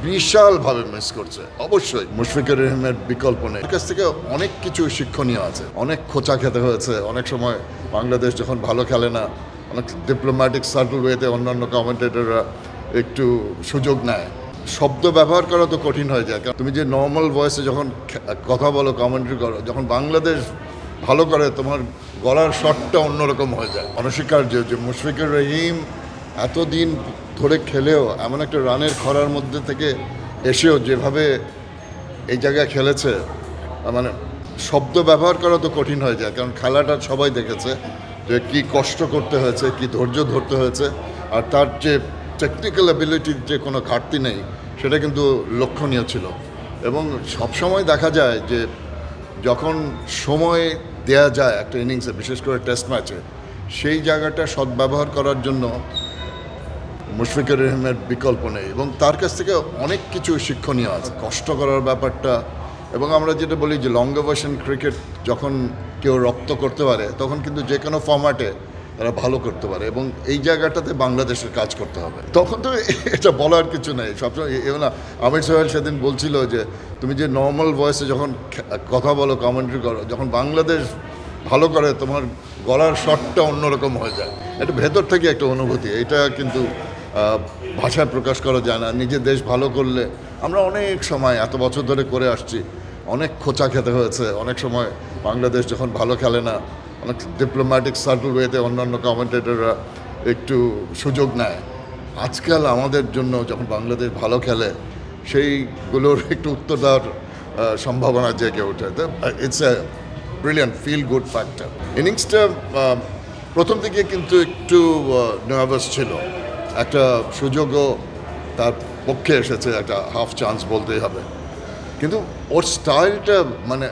বিশালভাবে মিস করছে। অবশ্যই মুশফিকুর রহিমের বিকল্প নেই। এর কাছ থেকে অনেক কিছু শিক্ষণীয় আছে। অনেক খোঁচা খেতে হয়েছে। অনেক সময় বাংলাদেশ যখন ভালো খেলে না, অনেক ডিপ্লোম্যাটিক সার্কেল ওয়েতে অন্যান্য কমেন্টেটররা একটু সুযোগ নেয়। শব্দ ব্যবহার করা তো কঠিন হয়ে যায়, কারণ তুমি যে নর্মাল ভয়েসে যখন কথা বলো, কমেন্ট্রি করো, যখন বাংলাদেশ ভালো করে তোমার গলার শটটা অন্যরকম হয়ে যায়। অনস্বীকার্য যে মুশফিকুর রহিম এতদিন ধরে খেলেও এমন একটা রানের খরার মধ্যে থেকে এসেও যেভাবে এই জায়গায় খেলেছে, মানে শব্দ ব্যবহার করা তো কঠিন হয়ে যায়, কারণ খেলাটা সবাই দেখেছে যে কী কষ্ট করতে হয়েছে, কী ধৈর্য ধরতে হয়েছে, আর তার যে টেকনিক্যাল অ্যাবিলিটির যে কোনো ঘাটতি নেই সেটা কিন্তু লক্ষণীয় ছিল। এবং সবসময় দেখা যায় যে যখন সময় দেয়া যায় একটা ইনিংসে, বিশেষ করে টেস্ট ম্যাচে, সেই জায়গাটা সদ্ব্যবহার করার জন্য মুশফিকুর রহিমের বিকল্প নেই। এবং তার কাছ থেকে অনেক কিছু শিক্ষণীয় আছে। কষ্ট করার ব্যাপারটা, এবং আমরা যেটা বলি যে লং ভার্সন ক্রিকেট যখন কেউ রপ্ত করতে পারে তখন কিন্তু যে কোনো ফর্ম্যাটে তারা ভালো করতে পারে, এবং এই জায়গাটাতে বাংলাদেশের কাজ করতে হবে। তখন তো এটা বলার কিছু নেই। সবসময় না, আমির সোহেল সেদিন বলছিল যে তুমি যে নর্মাল ভয়েসে যখন কথা বলো, কমেন্ট্রি করো, যখন বাংলাদেশ ভালো করে তোমার গলার শটটা অন্যরকম হয়ে যায়। এটা ভেতর থেকে একটা অনুভূতি, এটা কিন্তু ভাষায় প্রকাশ করা যায় না। নিজের দেশ ভালো করলে, আমরা অনেক সময় এত বছর ধরে করে আসছি, অনেক খোঁচা খেতে হয়েছে। অনেক সময় বাংলাদেশ যখন ভালো খেলে না, অনেক ডিপ্লোম্যাটিক সার্কেল ওয়েতে অন্যান্য কমেন্টেটররা একটু সুযোগ নেয়। আজকাল আমাদের জন্য যখন বাংলাদেশ ভালো খেলে, সেইগুলোর একটু উত্তর দেওয়ার সম্ভাবনা জেগে ওঠে। It's a brilliant feel good factor. ইনিংসটা প্রথম দিকে কিন্তু একটু নার্ভাস ছিল। একটা সুযোগও তার পক্ষে এসেছে, একটা হাফ চান্স বলতেই হবে, কিন্তু ওর স্টাইলটা মানে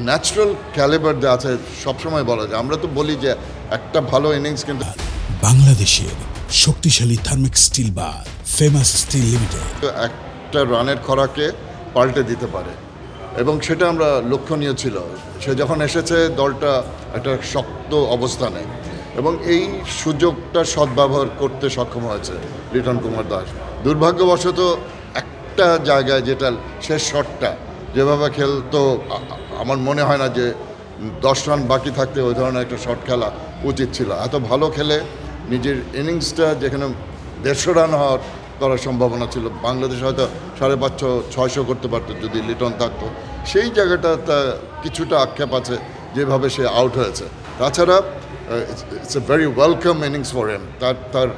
ন্যাচারাল ক্যালিবার দেওয়া আছে। সবসময় বলা যায়, আমরা তো বলি যে একটা ভালো ইনিংস কিন্তু বাংলাদেশের শক্তিশালী থার্মিক স্টিল বার ফেমাস স্টিল লিমিটেড একটা রানের খরাকে পাল্টে দিতে পারে, এবং সেটা আমরা লক্ষণীয় ছিল। সে যখন এসেছে দলটা একটা শক্ত অবস্থানে, এবং এই সুযোগটা সদ্ব্যবহার করতে সক্ষম হয়েছে লিটন কুমার দাস। দুর্ভাগ্যবশত একটা জায়গায়, যেটা শেষ শটটা যেভাবে খেলতো, আমার মনে হয় না যে 10 রান বাকি থাকতে ওই ধরনের একটা শট খেলা উচিত ছিল। এত ভালো খেলে নিজের ইনিংসটা যেখানে 150 রান করার সম্ভাবনা ছিল, বাংলাদেশ হয়তো 550-600 করতে পারতো যদি লিটন থাকতো। সেই জায়গাটা কিছুটা আক্ষেপ আছে যেভাবে সে আউট হয়েছে। তাছাড়া it's a very welcome innings for him. তার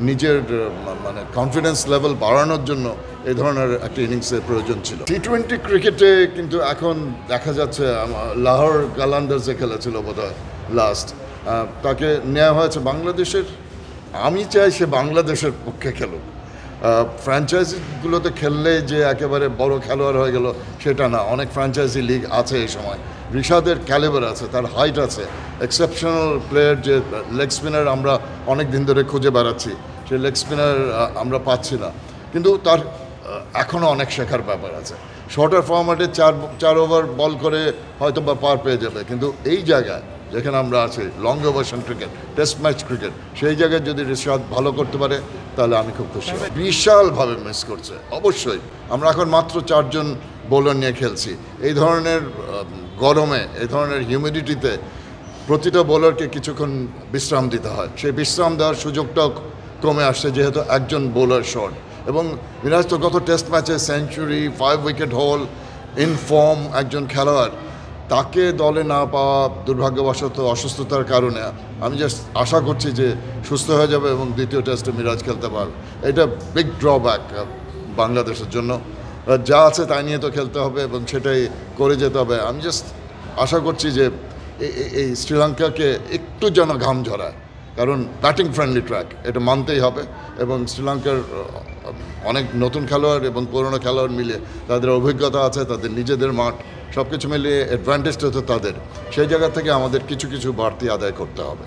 নিজের মানে কনফিডেন্স লেভেল বাড়ানোর জন্য এই ধরনের একটা ইনিংসের প্রয়োজন ছিল। টি-20 ক্রিকেটে কিন্তু এখন দেখা যাচ্ছে, লাহোর কালান্দার্সে খেলেছিল বোধহয় লাস্ট, তাকে নেওয়া হয়েছে বাংলাদেশের। আমি চাই সে বাংলাদেশের পক্ষে খেলুক। ফ্র্যাঞ্চাইজিগুলোতে খেললে যে একেবারে বড় খেলোয়াড় হয়ে গেল সেটা না। অনেক ফ্র্যাঞ্চাইজি লিগ আছে এই সময়। রিশাদের ক্যালিবার আছে, তার হাইট আছে, এক্সেপশনাল প্লেয়ার। যে লেগ স্পিনার আমরা অনেক দিন ধরে খুঁজে বেড়াচ্ছি, সেই লেগ স্পিনার আমরা পাচ্ছি না, কিন্তু তার এখনও অনেক শেখার ব্যাপার আছে। শর্টার ফর্ম্যাটে 4 ওভার বল করে হয়তো বা পার পেয়ে যাবে, কিন্তু এই জায়গায় যেখানে আমরা আছি long version cricket, test match cricket, সেই জায়গায় যদি রিশাদ ভালো করতে পারে তাহলে আমি খুব খুশি। বিশালভাবে মিস করছে। অবশ্যই আমরা এখন মাত্র 4 জন বোলার নিয়ে খেলছি। এই ধরনের গরমে, এই ধরনের হিউমিডিটিতে প্রতিটা বোলারকে কিছুক্ষণ বিশ্রাম দিতে হয়। সেই বিশ্রাম দেওয়ার সুযোগটাও কমে আসছে যেহেতু একজন বোলার শর্ট। এবং মিরাজ তো গত টেস্ট ম্যাচে সেঞ্চুরি, 5 উইকেট হোল, ইনফর্ম একজন খেলোয়াড়, তাকে দলে না পাওয়া দুর্ভাগ্যবশত অসুস্থতার কারণে। আমি জাস্ট আশা করছি যে সুস্থ হয়ে যাবে এবং দ্বিতীয় টেস্টে মিরাজ খেলতে পারবে। এটা বিগ ড্রব্যাক বাংলাদেশের জন্য। যা আছে তাই নিয়ে তো খেলতে হবে এবং সেটাই করে যেতে হবে। আমি জাস্ট আশা করছি যে এই শ্রীলঙ্কাকে একটু যেন ঘাম ঝরায়, কারণ ব্যাটিং ফ্রেন্ডলি ট্র্যাক, এটা মানতেই হবে। এবং শ্রীলঙ্কার অনেক নতুন খেলোয়াড় এবং পুরনো খেলোয়াড় মিলে তাদের অভিজ্ঞতা আছে, তাদের নিজেদের মাঠ, সব কিছু মিলিয়ে অ্যাডভান্টেজটা তো তাদের। সেই জায়গা থেকে আমাদের কিছু বাড়তি আদায় করতে হবে।